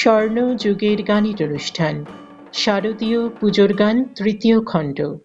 স্বর্ণযুগের গানের অনুষ্ঠান শারদীয় পুজোর গান তৃতীয় খণ্ড।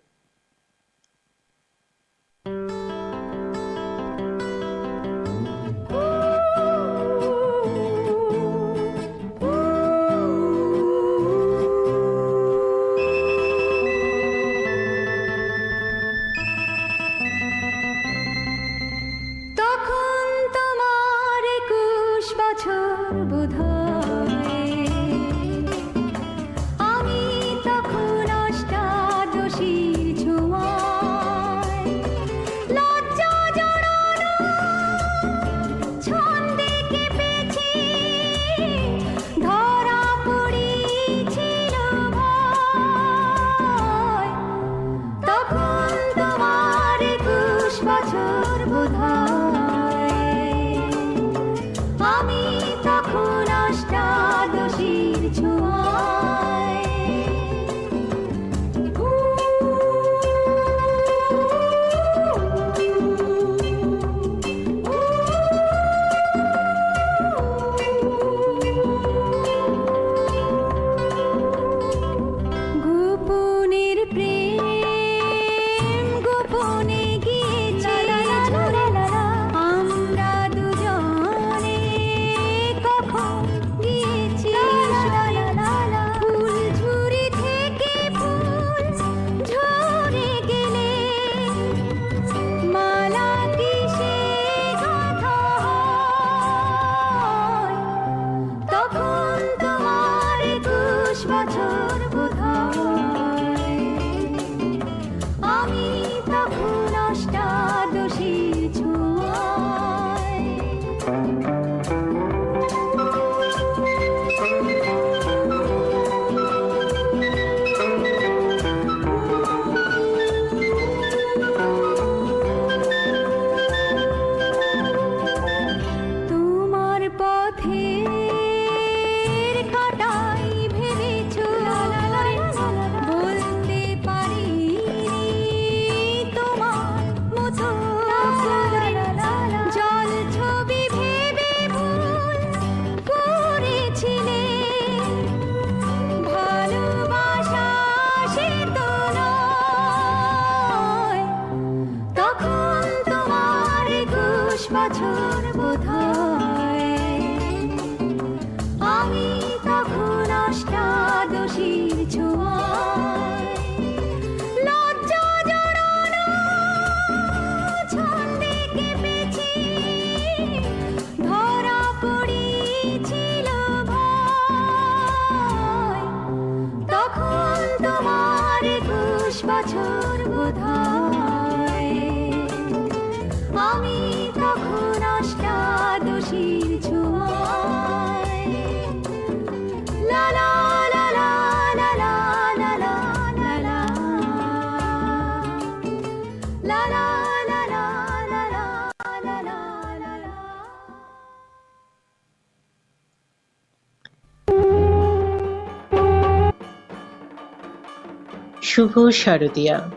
শুভ শারদিয়া।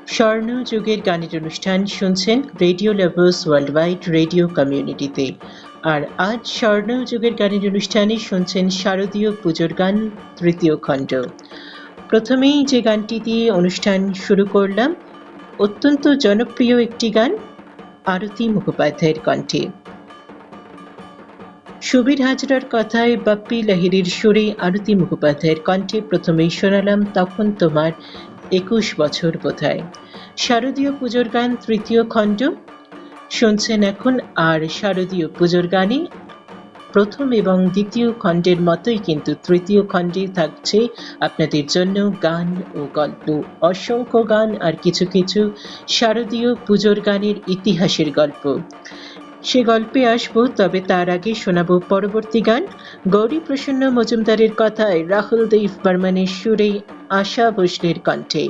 স্বর্ণযুগের গানের অনুষ্ঠান শুনছেন radio lovers world wide radio কমিউনিটিতে। আর আজ স্বর্ণযুগের গানের অনুষ্ঠানে শুনছেন শারদীয় পুজোর গান তৃতীয় খণ্ড। প্রথমেই যে গানটি দিয়ে অনুষ্ঠান শুরু করলাম, অত্যন্ত জনপ্রিয় একটি গান আরতি মুখোপাধ্যায়ের কণ্ঠে। সুবীর হাজরার কথায় বাপ্পি লাহিড়ীর সুরে আরতি মুখোপাধ্যায়ের কণ্ঠে প্রথমেই শোনালাম তখন তোমার 21 বছর বোধহয়। শারদীয় পুজোর গান তৃতীয় খণ্ড শুনছেন এখন। আর শারদীয় পুজোর গানে প্রথম এবং দ্বিতীয় খণ্ডের মতোই কিন্তু তৃতীয় খণ্ডে থাকছে আপনাদের জন্য গান ও গল্প, অসংখ্য গান আর কিছু কিছু শারদীয় পুজোর গানের ইতিহাসের গল্প। সে গল্পে আসবো, তবে তার আগে শোনাবো পরবর্তী গান গৌরী প্রসন্ন মজুমদারের কথায় রাহুল দেব বর্মনের সুরে আশা ভোসলের কণ্ঠে।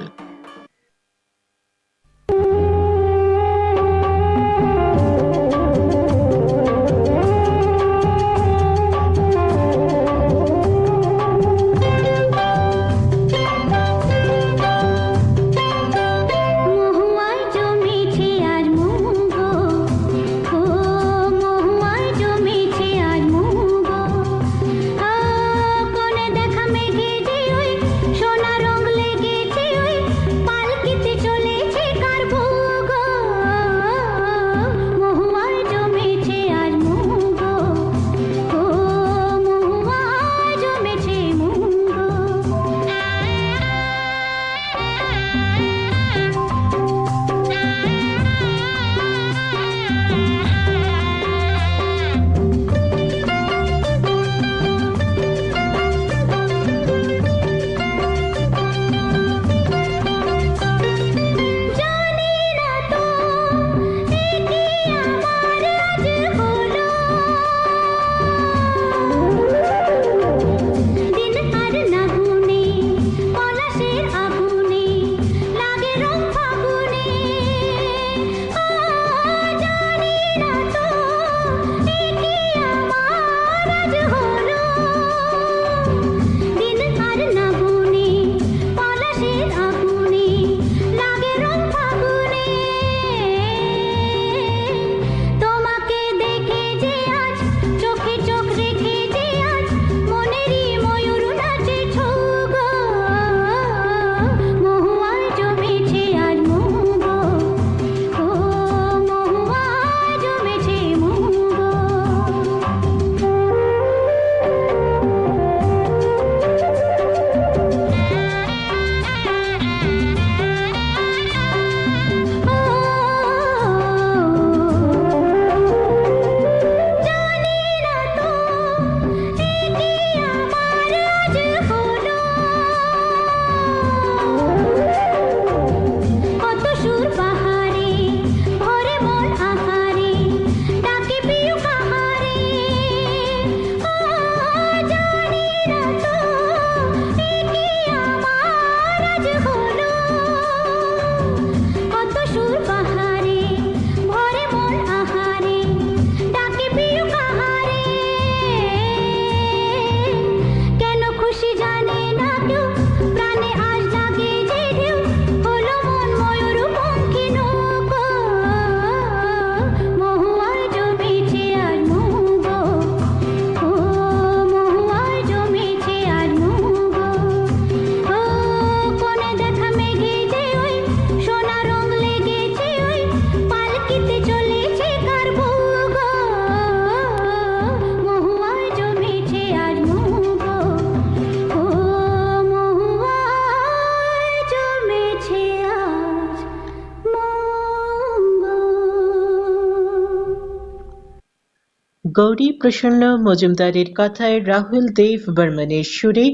গৌরী প্রসন্ন মজুমদারের কথায় রাহুল দেব বর্মনের সুরে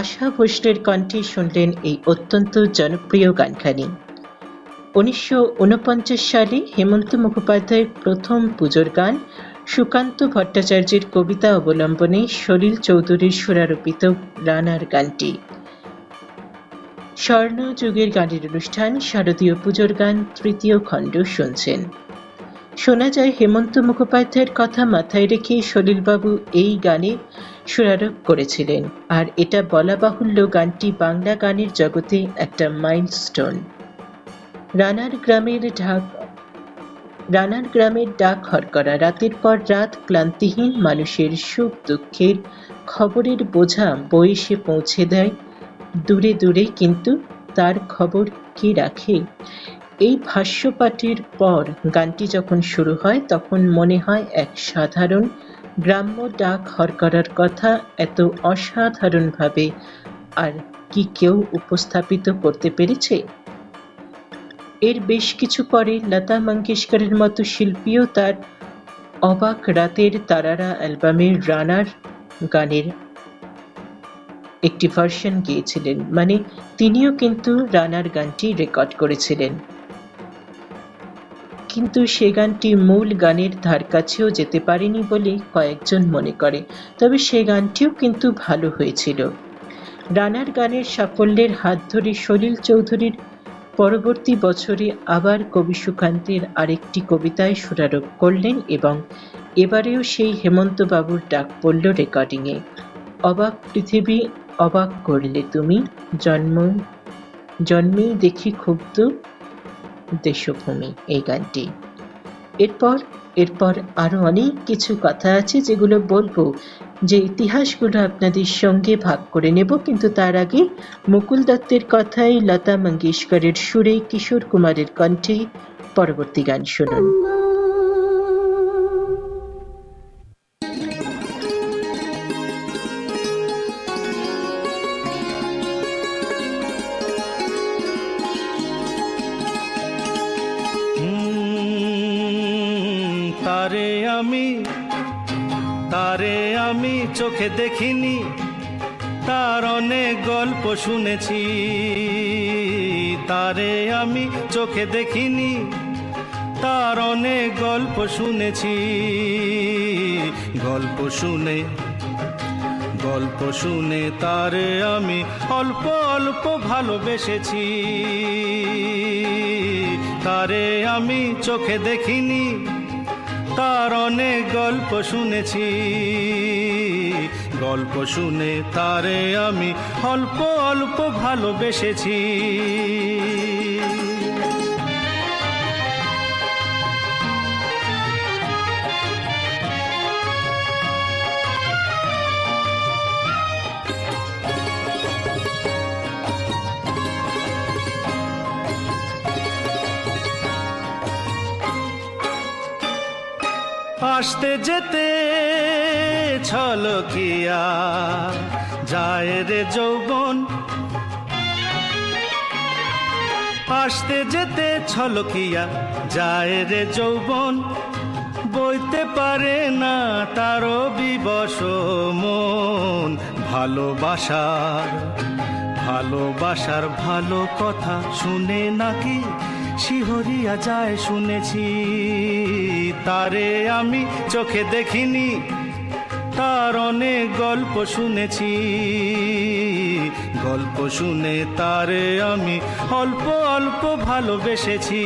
আশা ভোসলের কণ্ঠে শুনলেন এই অত্যন্ত জনপ্রিয় গানখানি। 1949 সালে হেমন্ত মুখোপাধ্যায়ের প্রথম পুজোর গান সুকান্ত ভট্টাচার্যের কবিতা অবলম্বনে সলিল চৌধুরীর সুরারোপিত রানার গানটি। স্বর্ণযুগের গানের অনুষ্ঠান শারদীয় পুজোর গান তৃতীয় খণ্ড শুনছেন। শোনা যায় হেমন্ত মুখোপাধ্যায়ের কথা মাথায় রেখে সলিলবাবু এই গানে সুরারোপ করেছিলেন, আর এটা বলা বাহুল্য গানটি বাংলা গানের জগতে একটা মাইলস্টোন। রানার গ্রামের ডাক হরকরা, রাতের পর রাত ক্লান্তিহীন মানুষের সুখ দুঃখের খবরের বোঝা বয়ে সে পৌঁছে দেয় দূরে দূরে, কিন্তু তার খবর কে রাখে? এই ভাষ্যপাঠের পর গানটি যখন শুরু হয় তখন মনে হয় এক সাধারণ গ্রাম্য ডাক হরকরার কথা এত অসাধারণভাবে আর কি কেউ উপস্থাপিত করতে পেরেছে? এর বেশ কিছু পরে লতা মঙ্গেশকরের মতো শিল্পীও তার অবাক রাতের তারারা অ্যালবামের রানার গানের একটি ভার্সন গেয়েছিলেন, মানে তিনিও কিন্তু রানার গানটি রেকর্ড করেছিলেন, কিন্তু সে গানটি মূল গানের ধার কাছেও যেতে পারেনি বলে কয়েকজন মনে করে, তবে সে গানটিও কিন্তু ভালো হয়েছিল। রানার গানের সাফল্যের হাত ধরে সলিল চৌধুরীর পরবর্তী বছরে আবার কবি সুকান্তের আরেকটি কবিতায় সুরারোপ করলেন এবং এবারেও সেই হেমন্ত বাবুর ডাক পড়ল রেকর্ডিংয়ে। অবাক পৃথিবী অবাক করলে তুমি, জন্মেই দেখি ক্ষুব্ধ দেশভূমি, এই গানটি। এরপর আরো অনেক কিছু কথা আছে যেগুলো বলবো, যে ইতিহাসগুলো আপনাদের সঙ্গে ভাগ করে নেব, কিন্তু তার আগে মুকুল দত্তের কথায় লতা মঙ্গেশকরের সুরে কিশোর কুমারের কণ্ঠে পরবর্তী গান শুনুন। তারে আমি চোখে দেখিনি, তার অনেক গল্প শুনেছি। তারে আমি চোখে দেখিনি, তার অনেক গল্প শুনেছি। গল্প শুনে তারে আমি অল্প অল্প ভালোবেসেছি। তারে আমি চোখে দেখিনি, তার অনেক গল্প শুনেছি। গল্প শুনে তারে আমি অল্প অল্প ভালোবেসেছি। আসতে যেতে ছলকিয়া যায় রে যৌবন, আসতে যেতে ছলকিয়া যায় রে যৌবন। বইতে পারে না তারও বিবশ মন। ভালোবাসার ভালো কথা শুনে নাকি শিহরিয়া যায় শুনেছি। তারে আমি চোখে দেখিনি, তার অনেক গল্প শুনেছি। গল্প শুনে তারে আমি অল্প অল্প ভালোবেসেছি।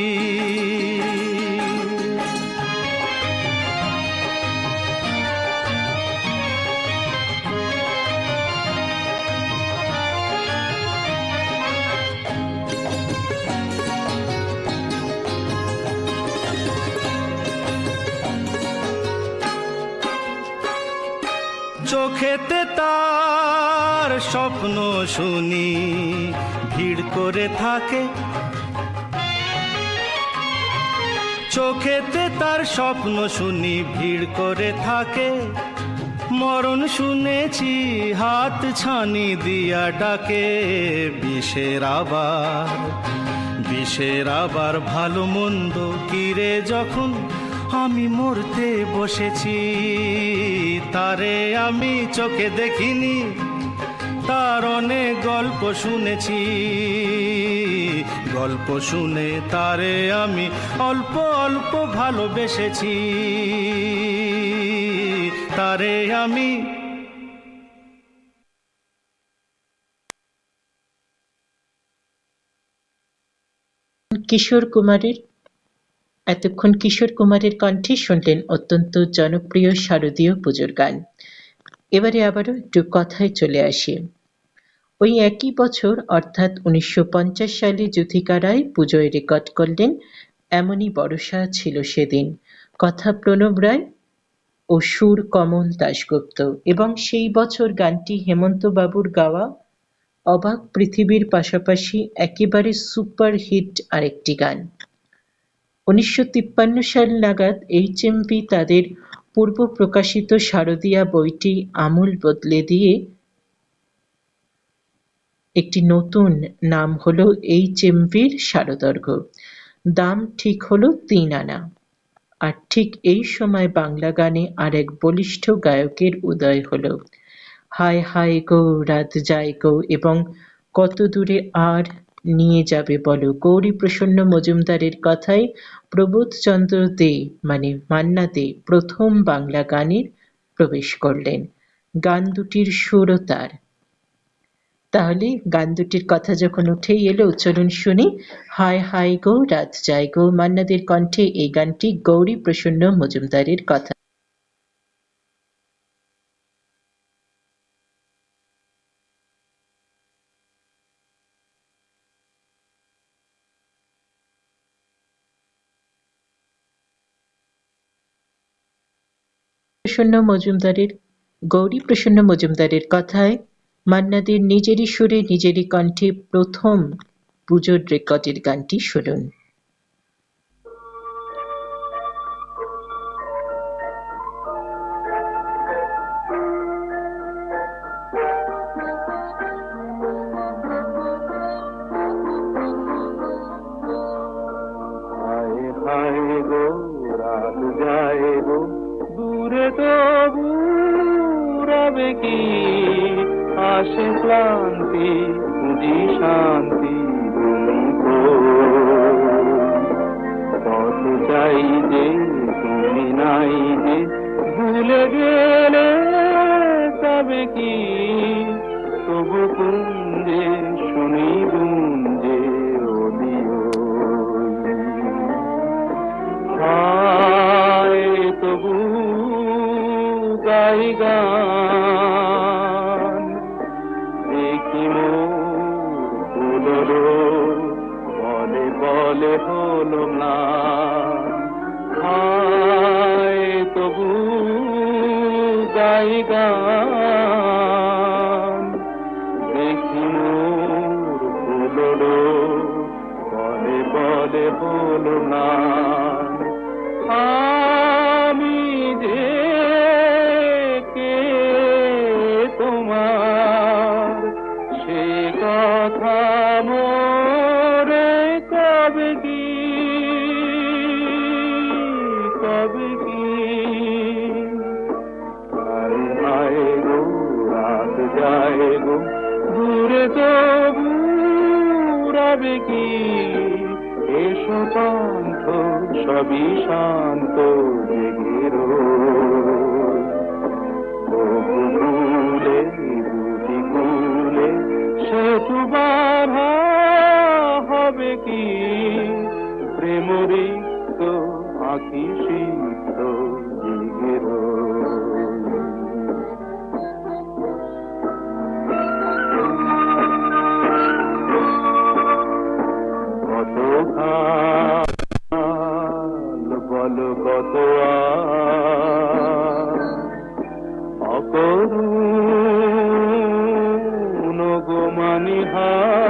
চোখেতে তার স্বপ্ন শুনি ভিড় করে থাকে। চোখেতে তার স্বপ্ন শুনি ভিড় করে থাকে। মরণ শুনেছি হাত ছানি দিয়া ডাকে। বিষের আবার ভালো মন্দ কিরে যখন আমি মরতে বসেছি, তারে আমি চোখে দেখিনি, তার অনেক গল্প শুনেছি। গল্প শুনে তারে আমি অল্প অল্প ভালোবেসেছি। তারে আমি কিশোর কুমারের এতক্ষণ কিশোর কুমারের কণ্ঠে শুনলেন অত্যন্ত জনপ্রিয় শারদীয় পুজোর গান। এবারে আবারও একটু কথায় চলে আসি। ওই একই বছর অর্থাৎ 1950 সালে যুথিকা রায় পুজোয় রেকর্ড করলেন এমনই বর্ষা ছিল সেদিন, কথা প্রণব রায় ও সুর কমল দাশগুপ্ত। এবং সেই বছর গানটি হেমন্ত বাবুর গাওয়া অবাক পৃথিবীর পাশাপাশি একেবারে সুপার হিট আরেকটি গান। 1953 সাল নাগাদ এইচএমভি তাদের পূর্ব প্রকাশিত শারদীয়া বইটি আমূল বদলে দিয়ে একটি নতুন নাম হলো এইচএমভির শারদর্ঘ। দাম ঠিক হলো 3 আনা। আর ঠিক এই সময় বাংলা গানে আর এক বলিষ্ঠ গায়কের উদয় হলো। হায় হায় গো রাত যায় গো এবং কত দূরে আর নিয়ে যাবে বলো গৌরীপ্রসন্ন মজুমদারের কথায় প্রবোধচন্দ্র দে মানে মান্না দে প্রথম বাংলা গানের প্রবেশ করলেন। গান দুটির সুরও তার। তাহলে গান দুটির কথা যখন উঠেই এলো, চলুন শুনি হায় হায় গো রাত যায় গো মান্না দের কণ্ঠে এই গানটি গৌরীপ্রসন্ন মজুমদারের কথা। গৌরীপ্রসন্ন মজুমদারের কথায় মান্না দের নিজেরই সুরে নিজেরই কণ্ঠে প্রথম পুজোর রেকর্ডের গানটি শুনুন। দূরে তবু রবে কি আসে ক্লান্তি খুঁজি শান্তি পথ চাই যে তুমি নাই যে ভুলে গেলে তবে কি তবু কুঞ্জে শুনি গুঞ্জে ওলিও তবু গাই গান দেখি মোর বলে বলে হলো না হায় তবু গাই গান দেখি মোর বলে বলে হলো না আমি যে কে তোমার সে কথা মোরে কবে কি আয় গো রাত যায় গো দূরে তবু রবে কি এসো পান্থ সবই শান্ত জেগে রোলে দুটি কুলে সেতু বাধা হবে কি প্রেম রিক্ত আঁকি সিদ্ধ জেগে কত বলো কত অকরুণ গো মানিহার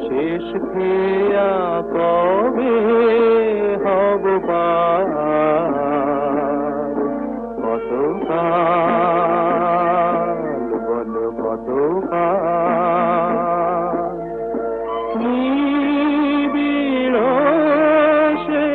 শেষ খেয়া কবে হব পার কত কাল বলো কত কাল নিবিড় সে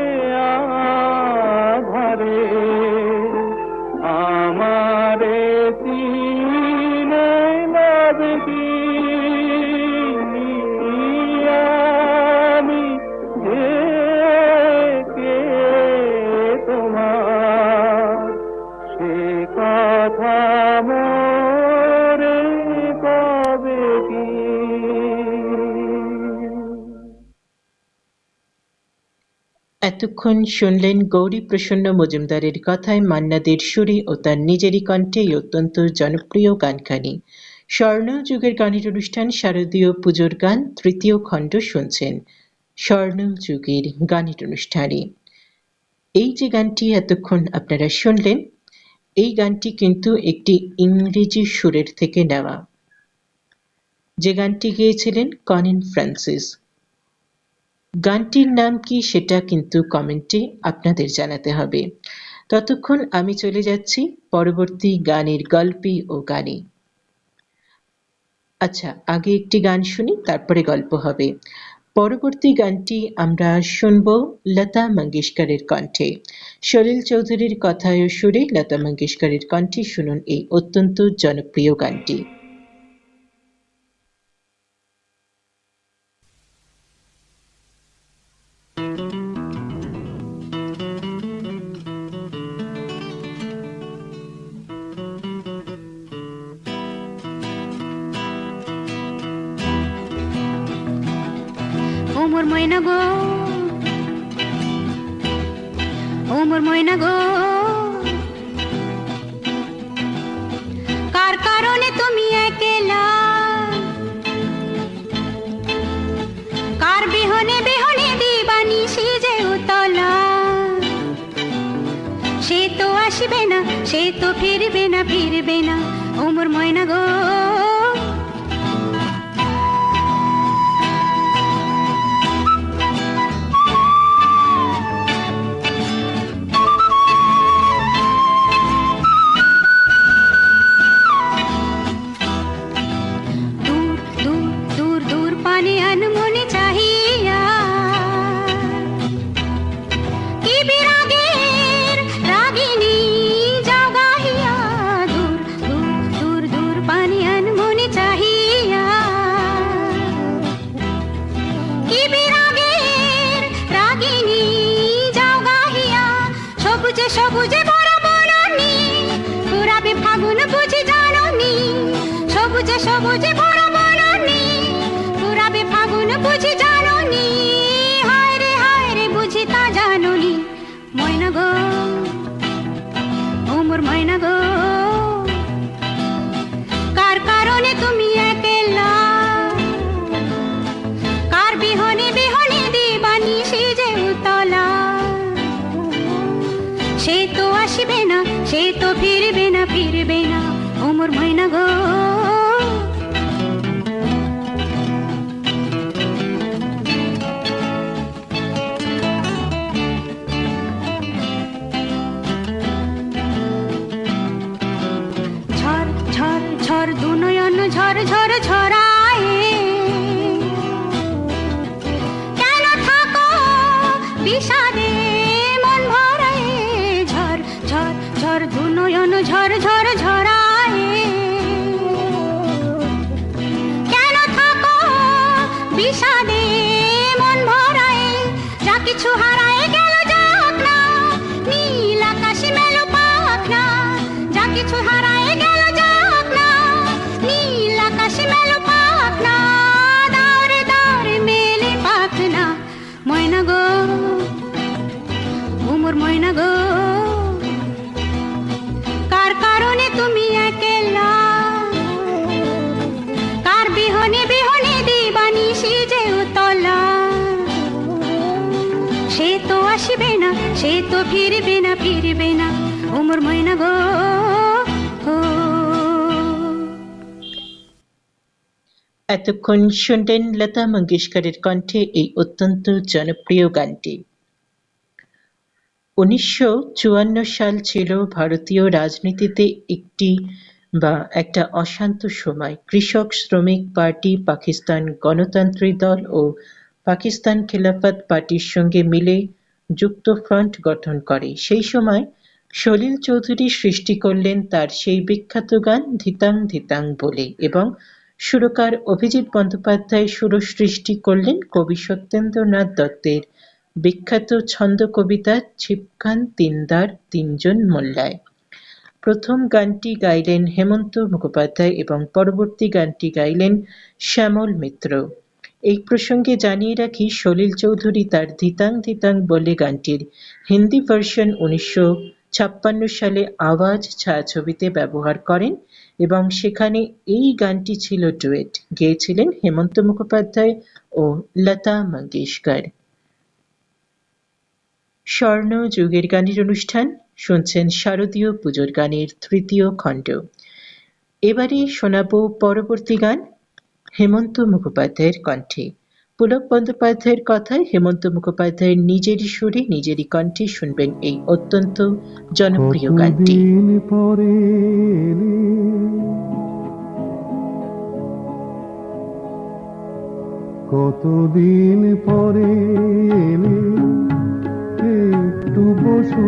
এতক্ষণ শুনলেন গৌরী প্রসন্ন মজুমদারের কথায় মান্না দের সুরে ও তার নিজেরই কণ্ঠে এই অত্যন্ত জনপ্রিয় গানখানি। স্বর্ণযুগের গানের অনুষ্ঠান শারদীয় পুজোর গান তৃতীয় খণ্ড শুনছেন স্বর্ণযুগের গানের অনুষ্ঠানে। এই যে গানটি এতক্ষণ আপনারা শুনলেন, এই গানটি কিন্তু একটি ইংরেজি সুরের থেকে নেওয়া, যে গানটি গেয়েছিলেন কনিন ফ্রান্সিস। গানটির নাম কি সেটা কিন্তু কমেন্টে আপনাদের জানাতে হবে। ততক্ষণ আমি চলে যাচ্ছি পরবর্তী গানের গল্পে ও গানে। আচ্ছা, আগে একটি গান শুনি, তারপরে গল্প হবে। পরবর্তী গানটি আমরা শুনব লতা মঙ্গেশকরের কণ্ঠে। সলিল চৌধুরীর কথায় ও সুরে লতা মঙ্গেশকরের কণ্ঠে শুনুন এই অত্যন্ত জনপ্রিয় গানটি। ও মোর ময়না গো, ও মোর ময়না গো, কার কারণে তুমি একলা, কার বিহনে বিহনে দিবানি সিজে উতলা, সে তো আসবে না, সে তো ফিরবে না, ফিরবে না, ও মোর ময়না গো। সবুজে ভরা বনানী পুরাবে ফাগুন বুঝি জাননি, সবুজে সবুজে ভরা বনানী পুরাবে ফাগুন বুঝি জাননি, হায় রে বুঝি তা জাননি। ময়না গো, ও মোর ময়না গো, কার কারণে তুমি একলা, কার বিহনে বিহনে দিবানি সিজে উতলা, সে তো আসবে না, সে তো ফিরবে না, ফিরবে না, ও মোর ময়না গো। ঝড় ঝড় ঝড় দু নয়ন ঝড় ঝড় ঝরায়, কেন থাকো বিষাদে মন ভরায়, ঝড় ঝড় ঝড় দু নয়ন ঝড় ঝড় ঝরায়, কেন থাকো বিষাদে মন ভরায়, যা কিছু হারায় গেল যাক না, নীল আকাশে মেলো পাখ না, যা কিছু হারায় গেল যাক না, নীল আকাশে মেলো পাখ না, দাওরে দাওরে মেলে পাখ না। ময়না গো, ও মোর ময়না গো, কার কারণে তুমি একলা, কার বিহনে বিহনে দিবানি সিজে উতলা, সে তো আসবে না, সে তো ফিরবে না, ফিরবে না, ও মোর ময়না গো। এতক্ষণ শুনলেন লতা মঙ্গেশকরের কণ্ঠে এই অত্যন্ত জনপ্রিয় গানটি। 1954 সাল ছিল ভারতীয় রাজনীতিতে একটা অশান্ত সময়। কৃষক শ্রমিক পার্টি, পাকিস্তান গণতান্ত্রিক দল ও পাকিস্তান খেলাফত পার্টির সঙ্গে মিলে যুক্ত ফ্রন্ট গঠন করে। সেই সময় সলিল চৌধুরী সৃষ্টি করলেন তার সেই বিখ্যাত গান ধিতাং ধিতাং বলে, এবং সুরকার অভিজিৎ বন্দ্যোপাধ্যায় সুর সৃষ্টি করলেন কবি সত্যেন্দ্রনাথ দত্তের বিখ্যাত ছন্দ কবিতা ছিপখান তিনদার তিনজন মোল্লায়। প্রথম গানটি গাইলেন হেমন্ত মুখোপাধ্যায় এবং পরবর্তী গানটি গাইলেন শ্যামল মিত্র। এই প্রসঙ্গে জানিয়ে রাখি, সলিল চৌধুরী তার ধিতাং ধিতাং বলে গানটির হিন্দি ভার্সন 1956 সালে আওয়াজ ছায়াছবিতে ব্যবহার করেন এবং সেখানে এই গানটি ছিল ডুয়েট, গেয়েছিলেন হেমন্ত মুখোপাধ্যায় ও লতা মঙ্গেশকর। স্বর্ণ যুগের গানের অনুষ্ঠান শুনছেন শারদীয় পুজোর গানের তৃতীয় খণ্ড। এবারে শোনাবো পরবর্তী গান হেমন্ত মুখোপাধ্যায়ের কণ্ঠে। পুলক বন্দ্যোপাধ্যায়ের কথায় হেমন্ত মুখোপাধ্যায়ের নিজেরই সুরে নিজেরই কণ্ঠে শুনবেন এই অত্যন্ত জনপ্রিয় গানটি। কতদিন পরে এলে একটু বসো,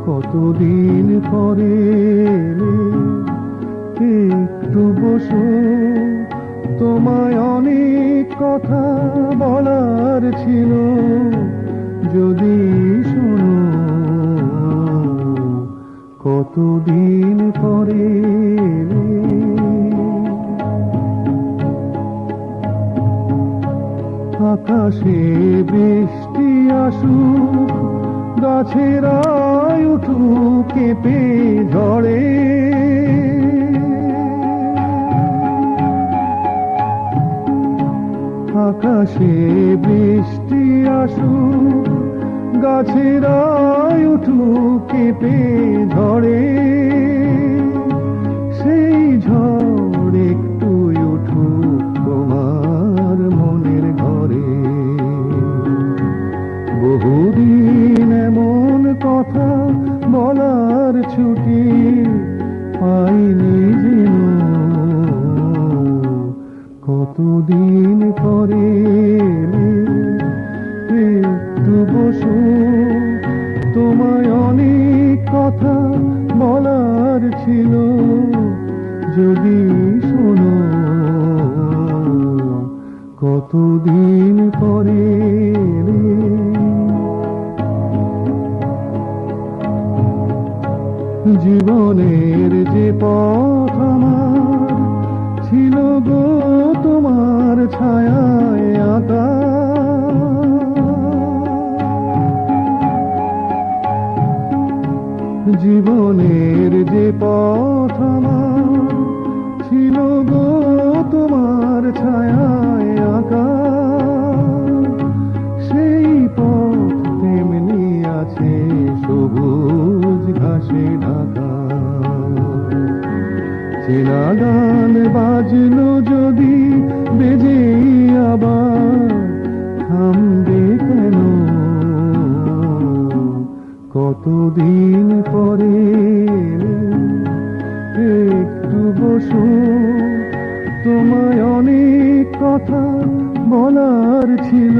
কতদিন পরে এলে একটু বসো, তোমায় অনেক কথা বলার ছিল, যদি শোনো, কতদিন পরে এলে। আকাশে বৃষ্টি আসুক, গাছেরা উঠুক কেঁপে ঝড়ে, আকাশে বৃষ্টি আসুক, গাছেরা উঠুক কেঁপে ঝড়ে, সেই ঝড় একটু উঠুক তোমার মনের ঘরে। বহুদিন এমন কথা বলার ছুটি পাইনি যেন, কতদিন পরে একটু বসো, তোমায় অনেক কথা বলার ছিল, যদি শোনো, কতদিন পরে। জীবনের যে পথ আমার ছিল গো তোমার ছায়ায় আঁকা, জীবনের যে পথ আমার ছিল গো তোমার ছায়ায় আঁকা, সেই পথ তেমনি আছে সবুজ ঘাসে ঢাকা। চেনা গান বাজলো যদি বেজে আবার থামবে কেন, কতদিন পরে একটু বসো, তোমায় অনেক কথা বলার ছিল,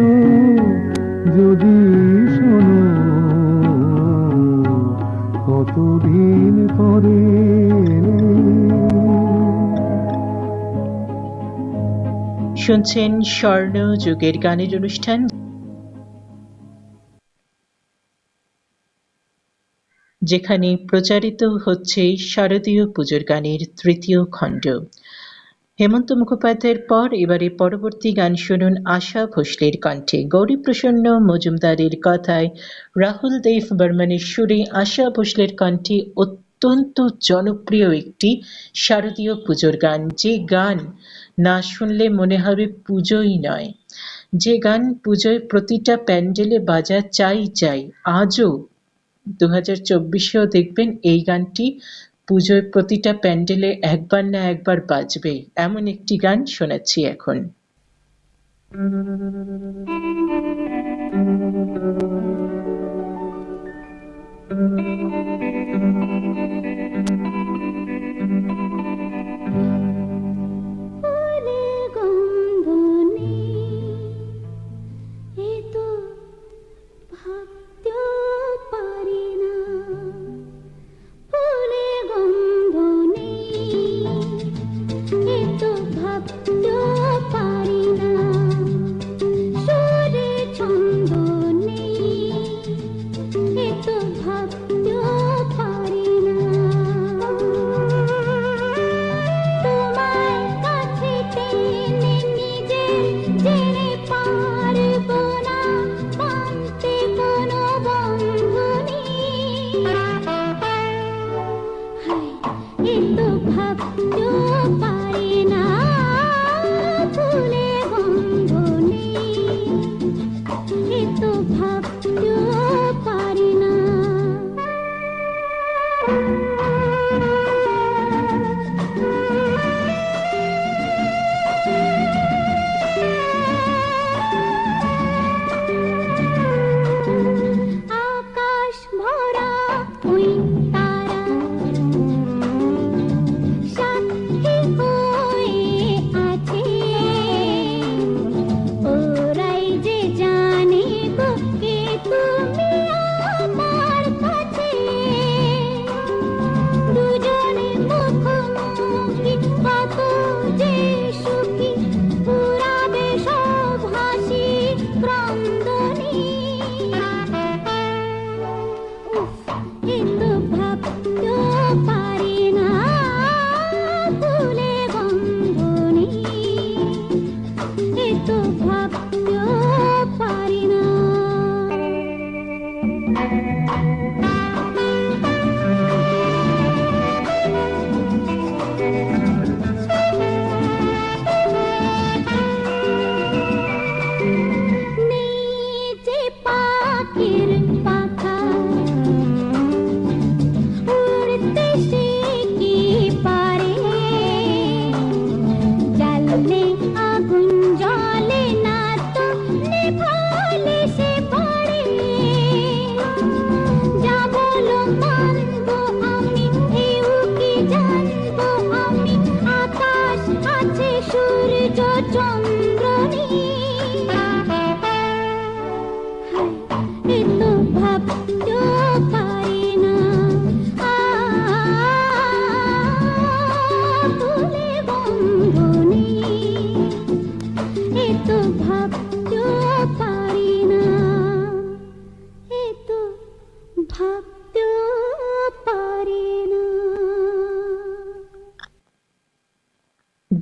যদি শোনো, কতদিন পরে। শুনছেন স্বর্ণ যুগের গানের অনুষ্ঠান, যেখানে প্রচারিত হচ্ছে শারদীয় পুজোর গানের তৃতীয় খণ্ড। হেমন্ত মুখোপাধ্যায়ের পর এবারে পরবর্তী গান শুনুন আশা ভোসলের কণ্ঠে। গৌরীপ্রসন্ন মজুমদারের কথায় রাহুল দেব বর্মনের সুরে আশা ভোসলের কণ্ঠে অত্যন্ত জনপ্রিয় একটি শারদীয় পুজোর গান, যে গান না শুনলে মনে হবে পুজোই নয়, যে গান পুজোয় প্রতিটা প্যান্ডেলে বাজা চাই চাই। আজও 2024-এও দেখবেন এই গানটি পুজোয় প্রতিটা প্যান্ডেলে একবার না একবার বাজবে, এমন একটি গান শোনাচ্ছি এখন। ভাবতেও পারি না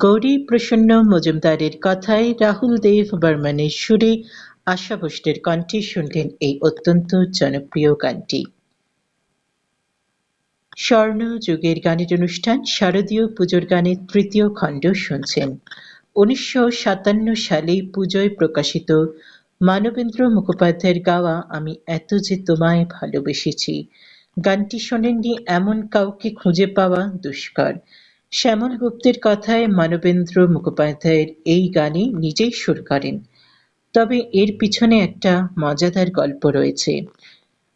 গৌরী প্রসন্ন মজুমদারের কথায় রাহুল দেব বর্মনের সুরে আশা ভোসলের কণ্ঠে শুনলেন এই অত্যন্ত জনপ্রিয় গানটি। স্বর্ণযুগের গানের অনুষ্ঠান শারদীয় পুজোর গানের তৃতীয় খণ্ড শুনছেন। 1957 সালে পুজোয় প্রকাশিত মানবেন্দ্র মুখোপাধ্যায়ের গাওয়া আমি এত যে তোমায় ভালোবেসেছি গানটি শোনেননি এমন কাউকে খুঁজে পাওয়া দুষ্কর। শ্যামল গুপ্তের কথায় মানবেন্দ্র মুখোপাধ্যায়ের এই গানে নিজেই সুর করেন। তবে এর পিছনে একটা মজাদার গল্প রয়েছে।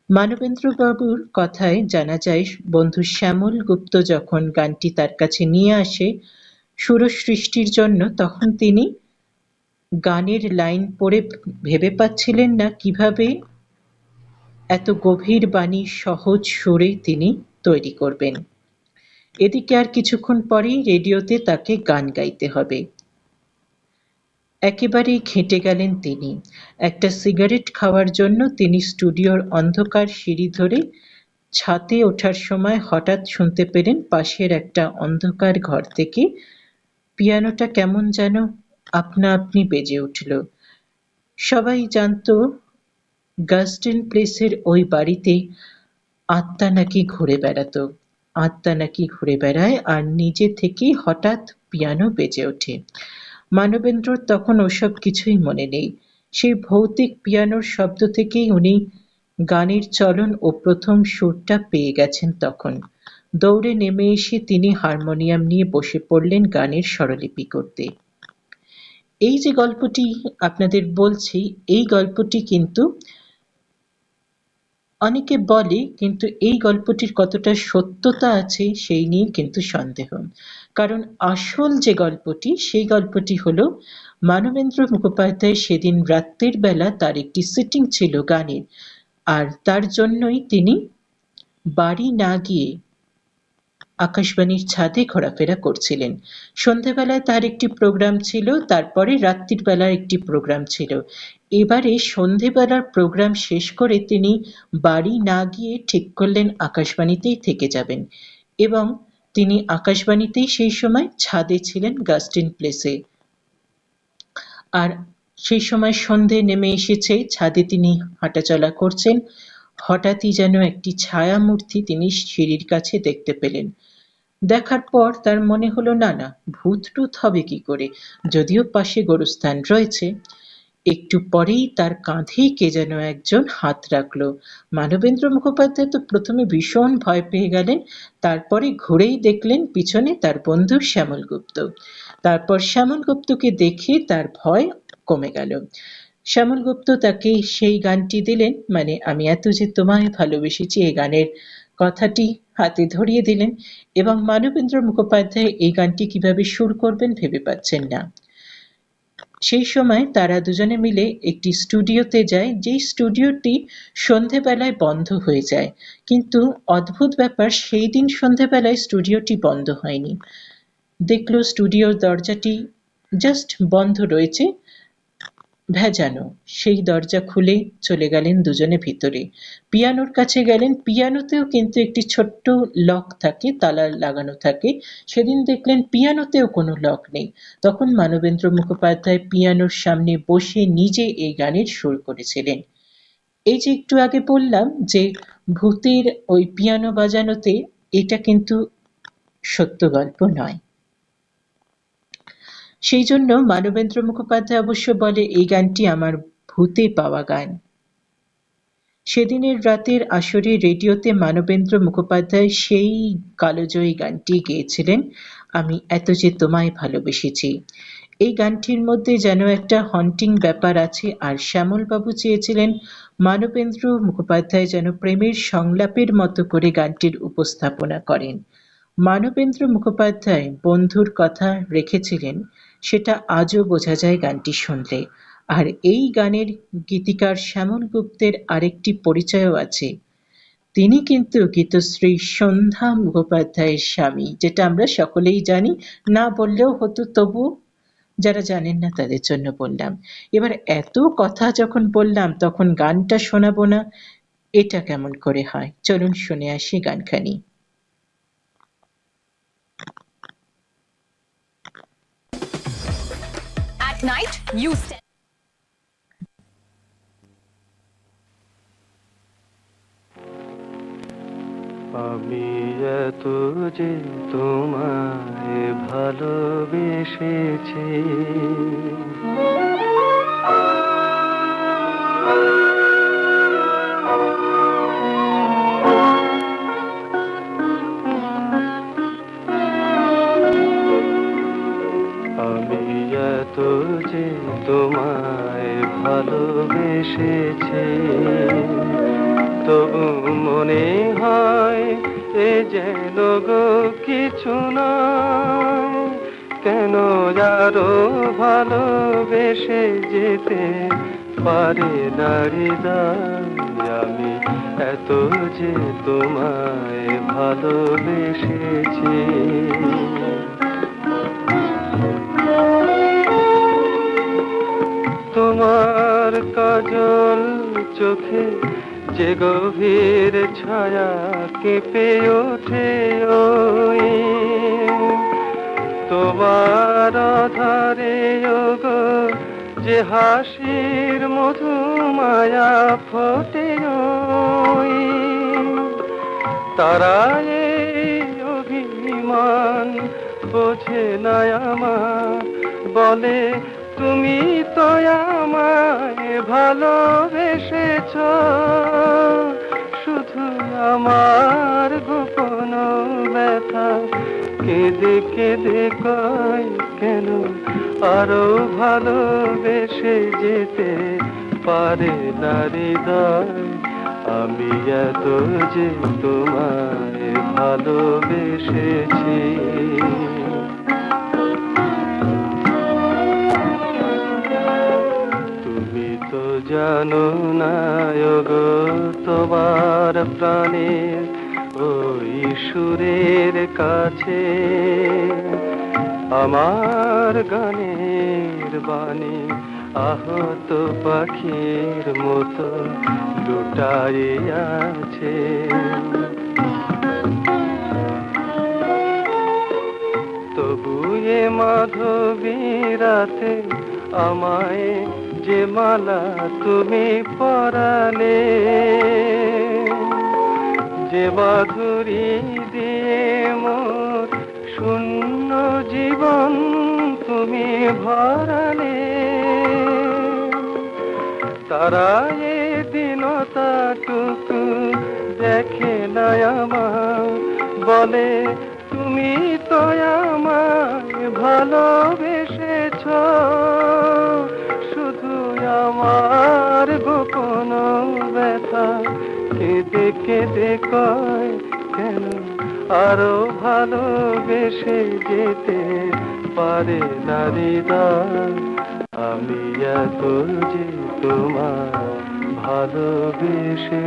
মানবেন্দ্রবাবুর কথায় জানা যায় বন্ধু শ্যামল গুপ্ত যখন গানটি তার কাছে নিয়ে আসে সুর সৃষ্টির জন্য, তখন তিনি গানের লাইন পড়ে ভেবে পাচ্ছিলেন না কিভাবে এত গভীর বাণী সহজ সুরে তিনি তৈরি করবেন। এদিকে আর কিছুক্ষণ পরেই রেডিওতে তাকে গান গাইতে হবে। একেবারেই ঘেঁটে গেলেন তিনি। একটা সিগারেট খাওয়ার জন্য তিনি স্টুডিওর অন্ধকার সিঁড়ি ধরে ছাদে ওঠার সময় হঠাৎ শুনতে পেলেন পাশের একটা অন্ধকার ঘর থেকে পিয়ানোটা কেমন যেন আপনা আপনি বেজে উঠল। সবাই জানতো গাস্টিন প্লেসের ওই বাড়িতে আত্মা নাকি ঘুরে বেড়াতো, আত্মা নাকি ঘুরে বেড়ায় আর নিজে থেকেই হঠাৎ পিয়ানো বেজে ওঠে। মানবেন্দ্রর তখন ওসব কিছুই মনে নেই। সেই ভৌতিক পিয়ানোর শব্দ থেকেই উনি গানের চলন ও প্রথম সুরটা পেয়ে গেছেন। তখন দৌড়ে নেমে এসে তিনি হারমোনিয়াম নিয়ে বসে পড়লেন গানের স্বরলিপি করতে। এই যে গল্পটি আপনাদের বলছি, এই গল্পটি কিন্তু অনেকে বলে, কিন্তু এই গল্পটির কতটা সত্যতা আছে সেই নিয়ে কিন্তু সন্দেহ। কারণ আসল যে গল্পটি, সেই গল্পটি হলো মানবেন্দ্র মুখোপাধ্যায় সেদিন রাত্রির বেলা তার একটি সিটিং ছিল গানের, আর তার জন্যই তিনি বাড়ি না গিয়ে আকাশবাণীর ছাদে ঘোরাফেরা করছিলেন। সন্ধেবেলায় তার একটি প্রোগ্রাম ছিল, তারপরে রাত্রির বেলার একটি প্রোগ্রাম ছিল। এবারে সন্ধেবেলার প্রোগ্রাম শেষ করে তিনি বাড়ি না গিয়ে ঠিক করলেন আকাশবাণীতেই থেকে যাবেন, এবং তিনি আকাশবাণীতেই সেই সময় ছাদে ছিলেন গাস্টিন প্লেসে। আর সেই সময় সন্ধে নেমে এসেছে, ছাদে তিনি হাঁটাচলা করছেন। হঠাৎই যেন একটি ছায়া মূর্তি তিনি সিঁড়ির কাছে দেখতে পেলেন। দেখার পর তার মনে হলো না না, ভূত টুত হবে কি করে, যদিও পাশে গোরস্থান রয়েছে। একটু পরেই তার কাঁধে কে যেন একজন হাত রাখলো। মানবেন্দ্র মুখোপাধ্যায় তো প্রথমে ভীষণ ভয় পেয়ে গেলেন, তারপরে ঘুরেই দেখলেন পিছনে তার বন্ধু শ্যামল গুপ্ত। তারপর শ্যামল গুপ্তকে দেখে তার ভয় কমে গেল। শ্যামল গুপ্ত তাকে সেই গানটি দিলেন, মানে আমি এত যে তোমায় ভালোবেসেছি, এই গানের কথাটি হাতে ধরিয়ে দিলেন, এবং মানবেন্দ্র মুখোপাধ্যায় এই গানটি কিভাবে সুর করবেন ভেবে পাচ্ছেন না। সেই সময় তারা দুজনে মিলে একটি স্টুডিওতে যায়, যেই স্টুডিওটি সন্ধেবেলায় বন্ধ হয়ে যায়। কিন্তু অদ্ভুত ব্যাপার, সেই দিন সন্ধেবেলায় স্টুডিওটি বন্ধ হয়নি। দেখলো স্টুডিওর দরজাটি জাস্ট বন্ধ রয়েছে, ভেজানো। সেই দরজা খুলে চলে গেলেন দুজনে ভিতরে। পিয়ানোর কাছে গেলেন, পিয়ানোতেও কিন্তু একটি ছোট্ট লক থাকে, তালা লাগানো থাকে। সেদিন দেখলেন পিয়ানোতেও কোনো লক নেই। তখন মানবেন্দ্র মুখোপাধ্যায় পিয়ানোর সামনে বসে নিজে এই গানের সুর করেছিলেন। এই যে একটু আগে বললাম যে ভূতের ওই পিয়ানো বাজানোতে, এটা কিন্তু সত্য গল্প নয়। সেই জন্য মানবেন্দ্র মুখোপাধ্যায় অবশ্য বলে এই গানটি আমার ভূতে পাওয়া গান। সেদিনের রাতের আসরে রেডিওতে মানবেন্দ্র মুখোপাধ্যায় সেই কালোজয়ী গানটি গেয়েছিলেন, আমি এত যে তোমায় ভালোবেসেছি। এই গানটির মধ্যে যেন একটা হন্টিং ব্যাপার আছে, আর শ্যামলবাবু চেয়েছিলেন মানবেন্দ্র মুখোপাধ্যায় যেন প্রেমের সংলাপের মতো করে গানটির উপস্থাপনা করেন। মানবেন্দ্র মুখোপাধ্যায় বন্ধুর কথা রেখেছিলেন, সেটা আজও বোঝা যায় গানটি শুনলে। আর এই গানের গীতিকার শ্যামল গুপ্তের আরেকটি পরিচয়ও আছে, তিনি কিন্তু গীতশ্রী সন্ধ্যা মুখোপাধ্যায়ের স্বামী, যেটা আমরা সকলেই জানি, না বললেও হতো, তবু যারা জানেন না তাদের জন্য বললাম। এবার এত কথা যখন বললাম, তখন গানটা শোনাবো না, এটা কেমন করে হয়? চলুন শুনে আসি গানখানি। Tonight, you stand. আমি এত যে তোমায় ভালোবেসেছি, আমি এত যে তোমায় ভালোবেসেছি, তবু মনে হয় এ যেন গো কিছু নয়, কেন আরো ভালোবেসে যেতে পারে না হৃদয়। আমি এত যে তোমায় ভালোবেসেছি, তোমার কাজল চোখে যে গভীর ছায়া কেঁপে ওঠে ওই তোমার আধারে ওগো যে হাসির মধু মায়া ফোটে ওই তারা এই অভিমান বোঝে না আমার, বলে তুমি তো আমায় ভালোবেসেছ, শুধু আমার গোপন ব্যথা কেঁদে কেঁদে কয় কেন আরো ভালোবেসে যেতে পারে না হৃদয়। আমি এত যে তোমায় ভালোবেসেছি, জানো না গো তোমার প্রাণের ওই সুরের কাছে আমার গানের বাণী আহত পাখির মতো লুটাই আছে। তবু এ মাধবী রাতে আমায় যে মালা তুমি পরালে, যে মাধুরী দিয়ে মোর শূন্য জীবন তুমি ভরালে, তারা এ দিনটাটুকু দেখে না আমার, বলে তুমি তো আমায় ভালোবেসেছ, শুধু আমার গোপন ব্যথা কেঁদে কেঁদে কয় কেন আরো ভালোবেসে যেতে পারে না হৃদয়। আমি এত যে তোমায় ভালোবেসেছি।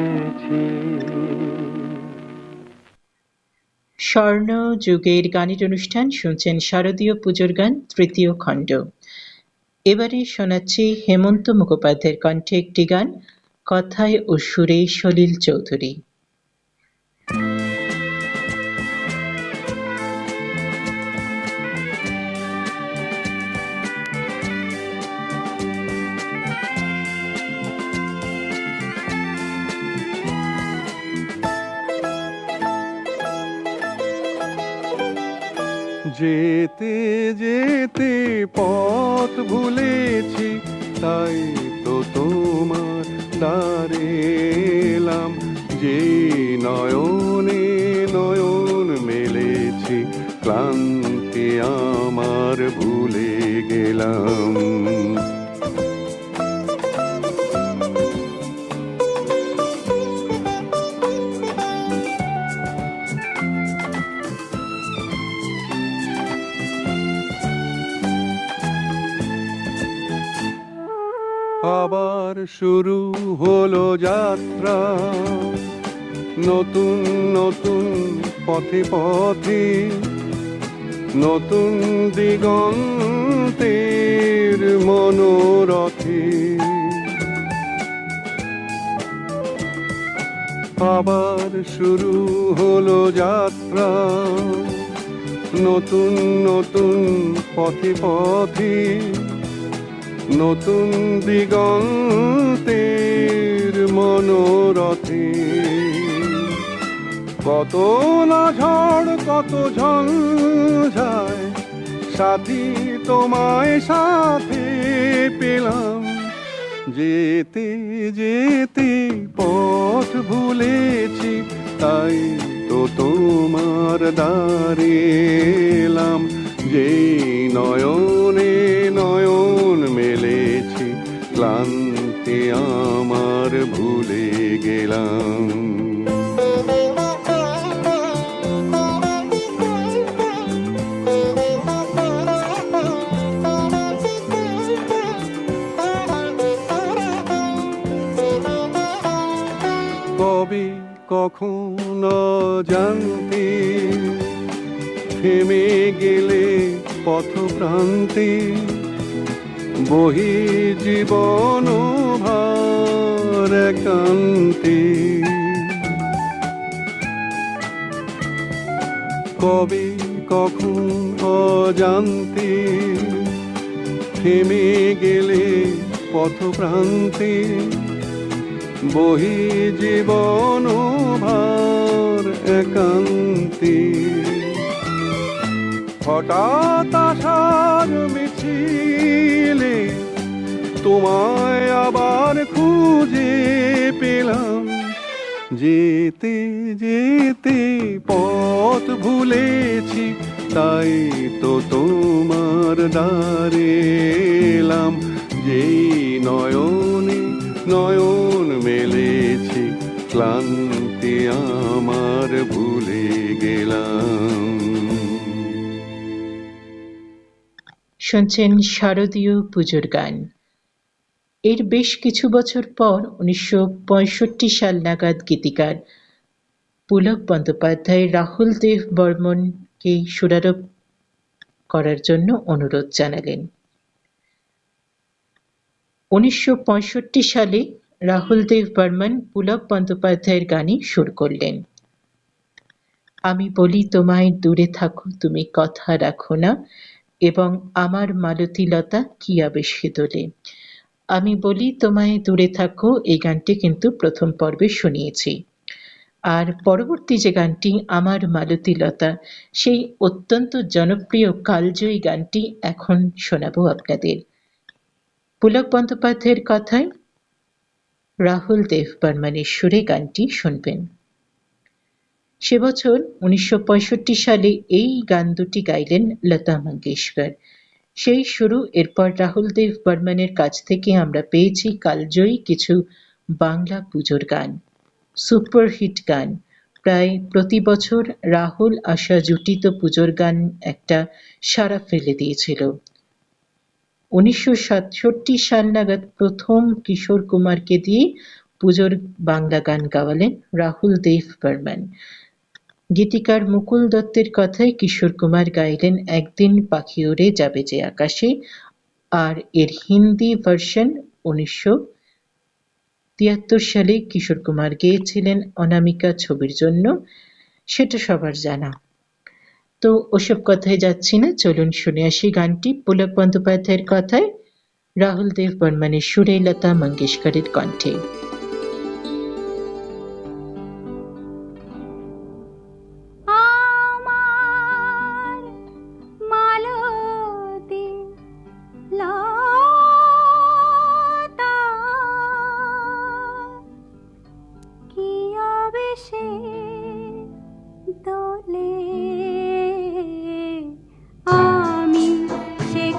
স্বর্ণ যুগের গানের অনুষ্ঠান শুনছেন শারদীয় পুজোর গান তৃতীয় খণ্ড। এবারে শোনাচ্ছি হেমন্ত মুখোপাধ্যায়ের কণ্ঠে একটি গান, কথায় ও সুরে সলিল চৌধুরী। যেতে যেতে পথ ভুলেছি, তাই তো তোমার দ্বারে এলাম, যে নয়নে নয়ন মেলেছি, ক্লান্তি আমার ভুলে গেলাম। আবার শুরু হলো যাত্রা, নতুন নতুন পথে পথে, নতুন দিগন্তের মনোরথে। আবার শুরু হলো যাত্রা, নতুন নতুন পথে পথে, নতুন দিগন্তের মনোরথে। কত না ঝড় কত ঝঞ্ঝায় সাথী তোমায় সাথে পেলাম। যেতে যেতে পথ ভুলেছি, তাই তো তোমার দ্বারে এলাম। যেই নয়নে নয়ন মেলেছি, ক্লান্তি আমার ভুলে গেলাম। কবে কখন জানতে থেমে গেলে পথপ্রান্তে, বহি জীবন ভার একান্তে। কবে কখন অজান্তে থেমে গেলে পথপ্রান্তে, বহি জীবন ভার একান্তে। হঠাৎ আশার মিছিলে তোমায় আবার খুঁজে পেলাম। যেতে যেতে পথ ভুলেছি, তাই তো তোমার দ্বারে এলাম। যেই নয়নে নয়ন মেলেছি, ক্লান্তি আমার ভুলে গেলাম। শুনছেন শারদীয় পুজোর গান। এর বেশ কিছু বছর পর 1965 সাল নাগাদ গীতিকার পুলক বন্দ্যোপাধ্যায় রাহুল দেব বর্মনকে সুরারোপ করার জন্য অনুরোধ জানালেন। 1965 সালে রাহুল দেব বর্মন পুলক বন্দ্যোপাধ্যায়ের গানে সুর করলেন। আমি বলি তোমায় দূরে থাকো তুমি কথা রাখো না, এবং আমার মালতীলতা কি আবেশে দোলে। আমি বলি তোমায় দূরে থাকো এই গানটি কিন্তু প্রথম পর্বে শুনিয়েছি। আর পরবর্তী যে গানটি আমার মালতীলতা, সেই অত্যন্ত জনপ্রিয় কালজয়ী গানটি এখন শোনাবো আপনাদের। পুলক বন্দ্যোপাধ্যায়ের কথায় রাহুল দেব বর্মনের সুরে গানটি শুনবেন। সে বছর 1965 সালে এই গান দুটি গাইলেন লতা মঙ্গেশকর। সেই শুরু। এরপর রাহুল দেব বর্মনের কাছ থেকে আমরা পেয়েছি কালজয়ী কিছু বাংলা পুজোর গান, সুপারহিট গান। প্রায় প্রতি বছর রাহুল আশা জুটিত পুজোর গান একটা সাড়া ফেলে দিয়েছিল। 1967 সাল নাগাদ প্রথম কিশোর কুমারকে দিয়ে পুজোর বাংলা গান গাওয়ালেন রাহুল দেব বর্মন। গীতিকার মুকুল দত্তের কথায় কিশোর কুমার গাইলেন একদিন পাখি উড়ে যাবে যে আকাশে, আর এর হিন্দি ভার্সন 1973 সালে কিশোর কুমার গেয়েছিলেন অনামিকা ছবির জন্য, সেটা সবার জানা। তো ওসব কথায় যাচ্ছি না, চলুন শুনে আসি গানটি পুলক বন্দ্যোপাধ্যায়ের কথায়, রাহুল দেব বর্মনের সুরে, লতা মঙ্গেশকরের কণ্ঠে।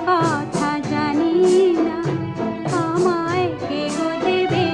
কথা জানি না, আমায় কে গো দেবে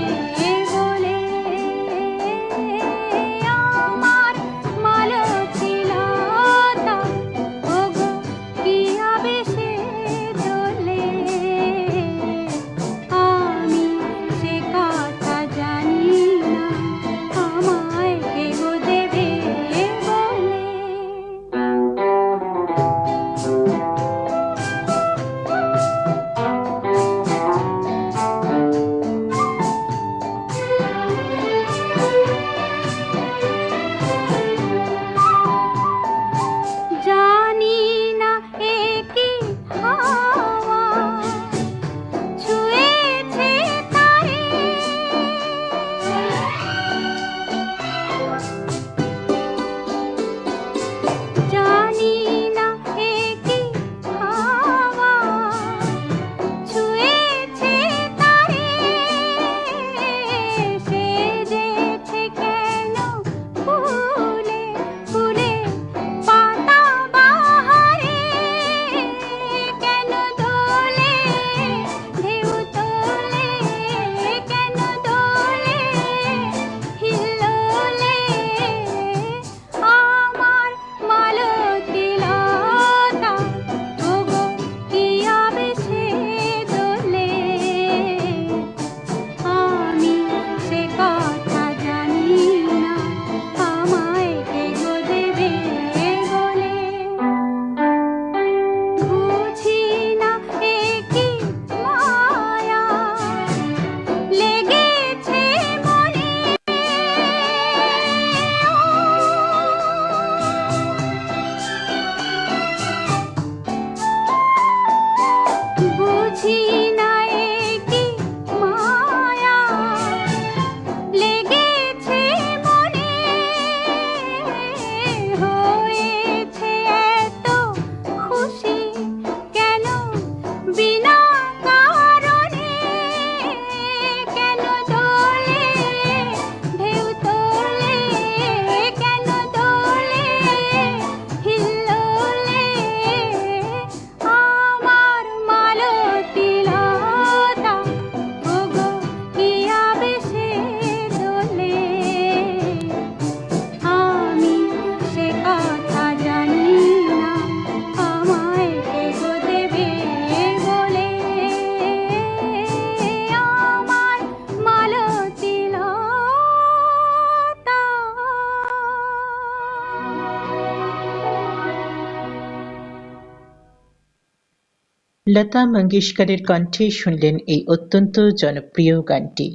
লতা মঙ্গেশকরের কণ্ঠে শুনলেন এই অত্যন্ত জনপ্রিয় গানটি।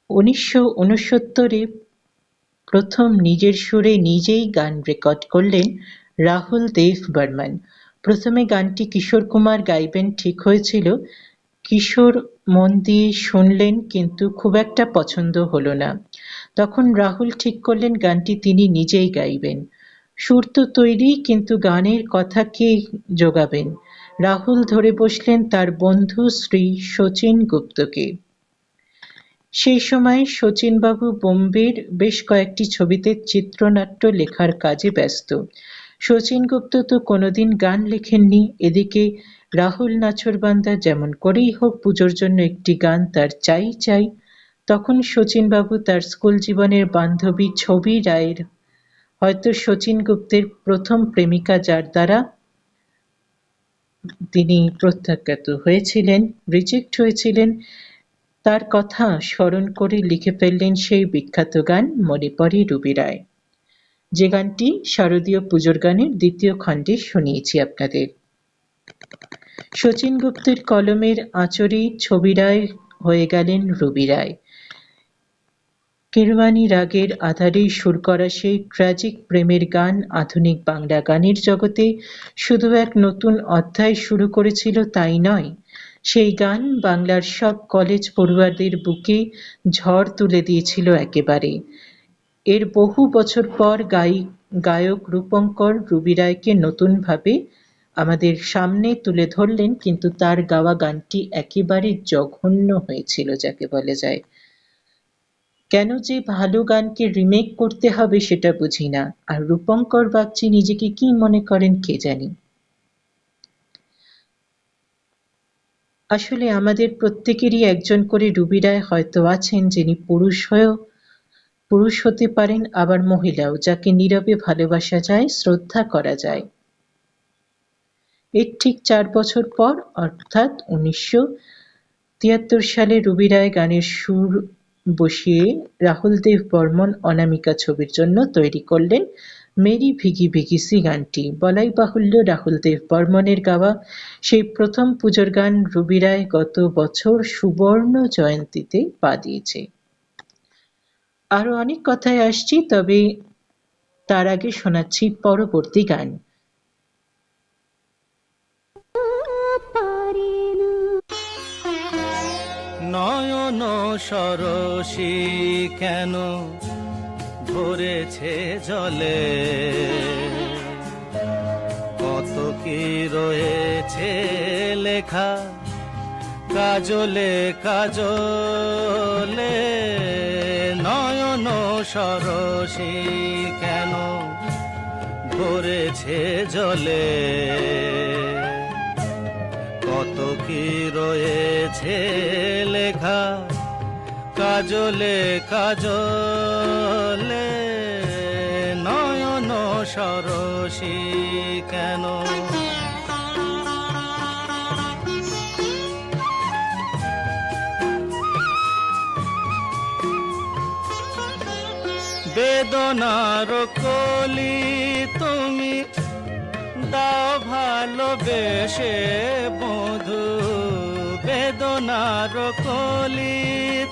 1969-এ প্রথম নিজের সুরে নিজেই গান রেকর্ড করলেন রাহুল দেব বর্মন। প্রথমে গানটি কিশোর কুমার গাইবেন ঠিক হয়েছিল। কিশোর মন দিয়ে শুনলেন, কিন্তু খুব একটা পছন্দ হলো না। তখন রাহুল ঠিক করলেন গানটি তিনি নিজেই গাইবেন। সুর তো তৈরি, কিন্তু গানের কথা কে জোগাবেন? রাহুল ধরে বসলেন তার বন্ধু শ্রী শচীন গুপ্তকে। সেই সময় শচীনবাবু বোম্বের বেশ কয়েকটি ছবিতে চিত্রনাট্য লেখার কাজে ব্যস্ত। শচীন গুপ্ত তো কোনোদিন গান লেখেননি। এদিকে রাহুল নাছোড়বান্দা যেমন করেই হোক পুজোর জন্য একটি গান তার চাই চাই। তখন শচীনবাবু তার স্কুল জীবনের বান্ধবী ছবি রায়ের, হয়তো শচীন গুপ্তের প্রথম প্রেমিকা, যার দ্বারা তিনি প্রত্যাখ্যাত হয়েছিলেন, রিজেক্ট হয়েছিলেন, তার কথা স্মরণ করে লিখে ফেললেন সেই বিখ্যাত গান মনে পড়ে রুবি রায়, যে গানটি শারদীয় পুজোর গানের দ্বিতীয় খণ্ডে শুনিয়েছি আপনাদের। শচীন গুপ্তের কলমের আঁচড়ে ছবি রায় হয়ে গেলেন রুবি রায়। কিরওয়ানি রাগের আধারে সুর করা সেই ট্র্যাজিক প্রেমের গান আধুনিক বাংলা গানের জগতে শুধু এক নতুন অধ্যায় শুরু করেছিল তাই নয়, সেই গান বাংলার সব কলেজ পড়ুয়াদের বুকে ঝড় তুলে দিয়েছিল একেবারে। এর বহু বছর পর গায়ক রূপঙ্কর রুবি রায়কে নতুনভাবে আমাদের সামনে তুলে ধরলেন, কিন্তু তার গাওয়া গানটি একেবারে জঘন্য হয়েছিল যাকে বলা যায়। কেন যে ভালো গানকে রিমেক করতে হবে সেটা বুঝি না। আর রূপঙ্কর বাগচি নিজেকে কি মনে করেন কে জানি। আসলে আমাদের প্রত্যেকেরই একজন করে রুবি রায় হয়তো আছেন, যিনি পুরুষ হতে পারেন, আবার মহিলাও, যাকে নীরবে ভালোবাসা যায়, শ্রদ্ধা করা যায়। এর ঠিক 4 বছর পর, অর্থাৎ 1973 সালে রুবি রায় গানের সুর বসিয়ে রাহুল দেব বর্মন অনামিকা ছবির জন্য তৈরি করলেন মেরি ভিগি ভিগি সি গানটি। বলাই বাহুল্য, রাহুল দেব বর্মনের গাওয়া সেই প্রথম পুজোর গান রুবি রায় গত বছর সুবর্ণ জয়ন্তীতে পা দিয়েছে। আরো অনেক কথায় আসছি, তবে তার আগে শোনাচ্ছি পরবর্তী গান। নয়ন সরসী কেন ভরেছে জলে, কত কি রয়েছে লেখা কাজলে কাজলে। নয়ন সরসী কেন ভরেছে জলে, কত কি রয়েছে লেখা কাজলে কাজলে। নয়ন সরসী কেন, বেদনার কলি তুমি দাও ভালোবেসে বধু, বেদনার কলি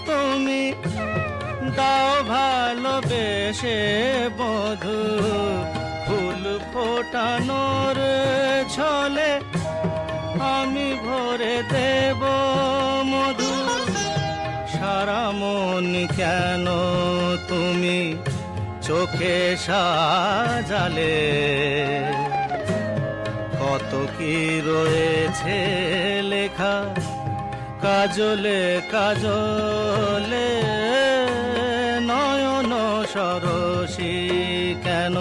তুমি দাও ভালোবেসে বধু। ফুল ফোটানোর ছলে আমি ভরে দেব মধু। সারা মন কেন তুমি চোখে সাজালে, কত কি রয়েছে লেখা কাজলে কাজলে। নয়ন সরসী কেন,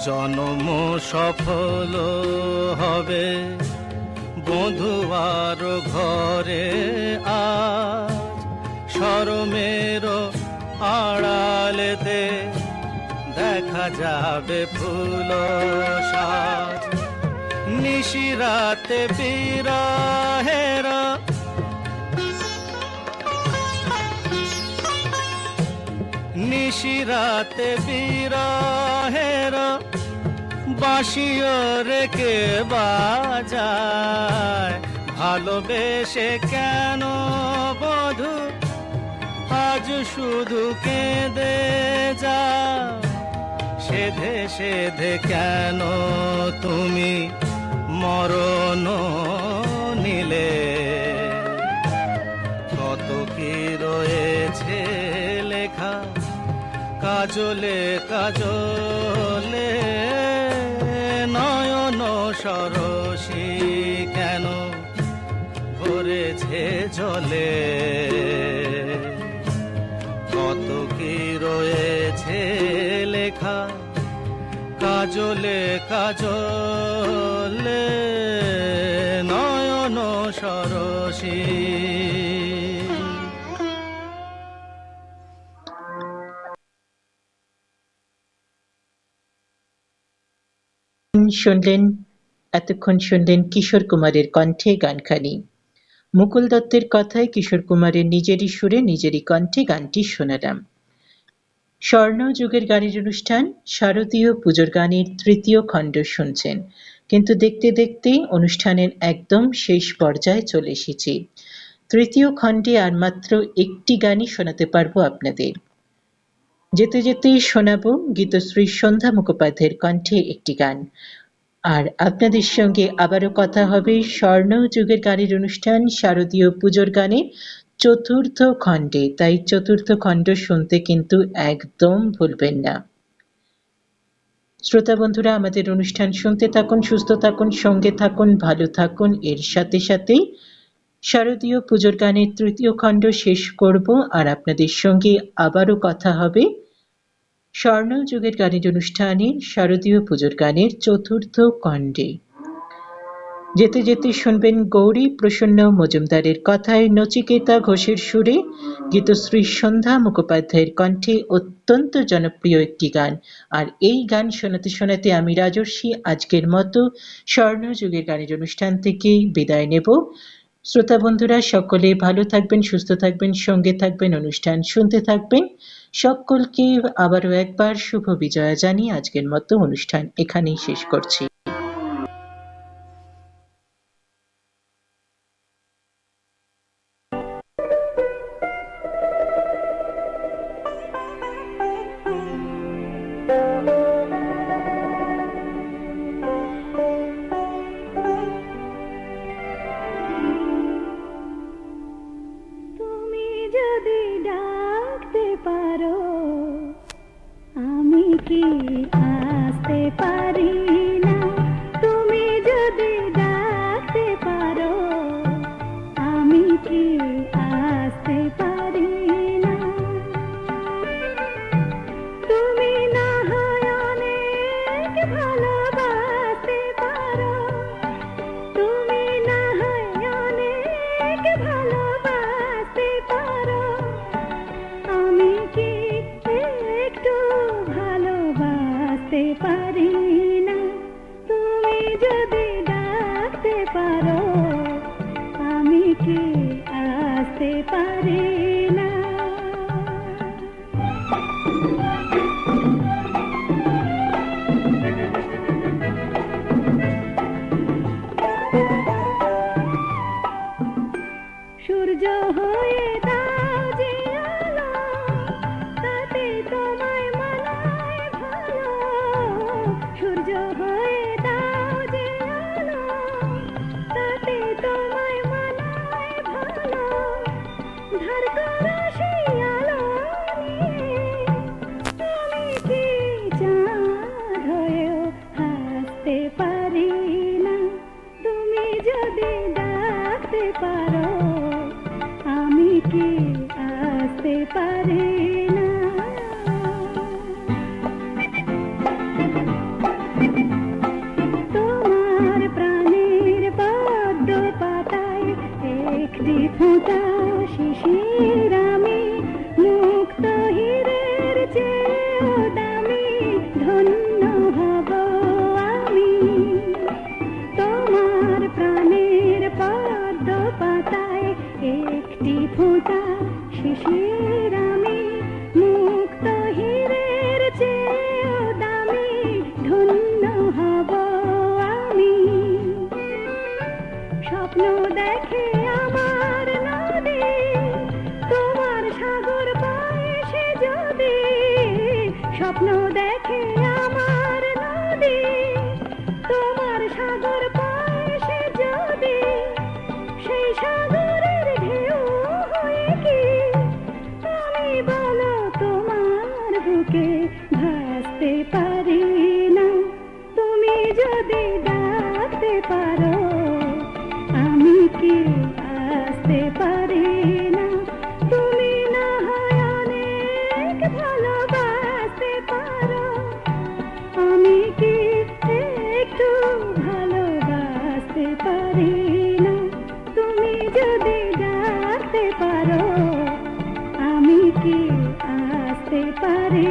জন্ম সফল হবে বধুয়ার ঘরে আজ, শরমের আড়ালেতে দেখা যাবে ফুল সাজ। নিশিরাতে বিরহের নিশিরাতে বিরহের বাঁশিও রেখে বাজায়। ভালোবেসে কেন বধূ আজ শুধু কেঁদে যা, সেধে সেধে কেন তুমি মরণ নিলে। কত কি রয়েছে লেখা কাজলে কাজলে, নয়ন সরসী কেন ভরেছে জলে। কত কি রয়েছে লেখা কাজলে কাজলে, নয়ন সরসী। এতক্ষণ শুনলেন কিশোর কুমারের কণ্ঠে গানখানি। মুকুল দত্তের কথায় কিশোর কুমারের নিজেরই সুরে নিজেরই কণ্ঠে গানটি শোনালাম। স্বর্ণযুগের গানের অনুষ্ঠান শারদীয় পুজোর গানের তৃতীয় খণ্ড শুনছেন, কিন্তু দেখতে দেখতে অনুষ্ঠানের একদম শেষ পর্যায়ে চলে এসেছি। তৃতীয় খণ্ডে আর মাত্র একটি গানই শোনাতে পারবো আপনাদের। যেতে যেতে শোনাবো গীতশ্রী সন্ধ্যা মুখোপাধ্যায়ের কণ্ঠে একটি গান। আর আপনাদের সঙ্গে আবারও কথা হবে স্বর্ণযুগের গানের অনুষ্ঠান শারদীয় পুজোর গানে চতুর্থ খণ্ডে। তাই চতুর্থ খণ্ড শুনতে কিন্তু একদম ভুলবেন না। শ্রোতা বন্ধুরা, আমাদের অনুষ্ঠান শুনতে থাকুন, সুস্থ থাকুন, সঙ্গে থাকুন, ভালো থাকুন। এর সাথে সাথেই শারদীয় পুজোর গানের তৃতীয় খণ্ড শেষ করব, আর আপনাদের সঙ্গে আবারও কথা হবে স্বর্ণযুগের গানের অনুষ্ঠানের শারদীয় পুজোর গানের চতুর্থ খণ্ডে। যেতে যেতে শুনবেন গৌরী প্রসন্ন মজুমদারের কথায় নচিকেতা ঘোষের সুরে গীতশ্রী সন্ধ্যা মুখোপাধ্যায়ের কণ্ঠে অত্যন্ত জনপ্রিয় একটি গান। আর এই গান শোনাতে শোনাতে আমি রাজর্ষি আজকের মতো স্বর্ণযুগের গানের অনুষ্ঠান থেকে বিদায় নেব। শ্রোতা বন্ধুরা, সকলে ভালো থাকবেন, সুস্থ থাকবেন, সঙ্গে থাকবেন, অনুষ্ঠান শুনতে থাকবেন। সকলকে আবারও একবার শুভ বিজয়া জানিয়ে আজকের মতো অনুষ্ঠান এখানেই শেষ করছি। স্বপ্ন দেখে আমার নদী, তোমার সাগর পাশে যদি সেই সাগরের ঢেউ হয়ে কি আমি বলো তোমার বুকে ভাসতে পারি না। তুমি যদি ডাকতে পারো আমি কি আসতে পারি না। তুমি না হয় অনেক ভালোবাসতে পারো, আমি কি একটু ভালোবাসতে পারি না। তুমি যদি ডাকতে পারো আমি কি আসতে পারি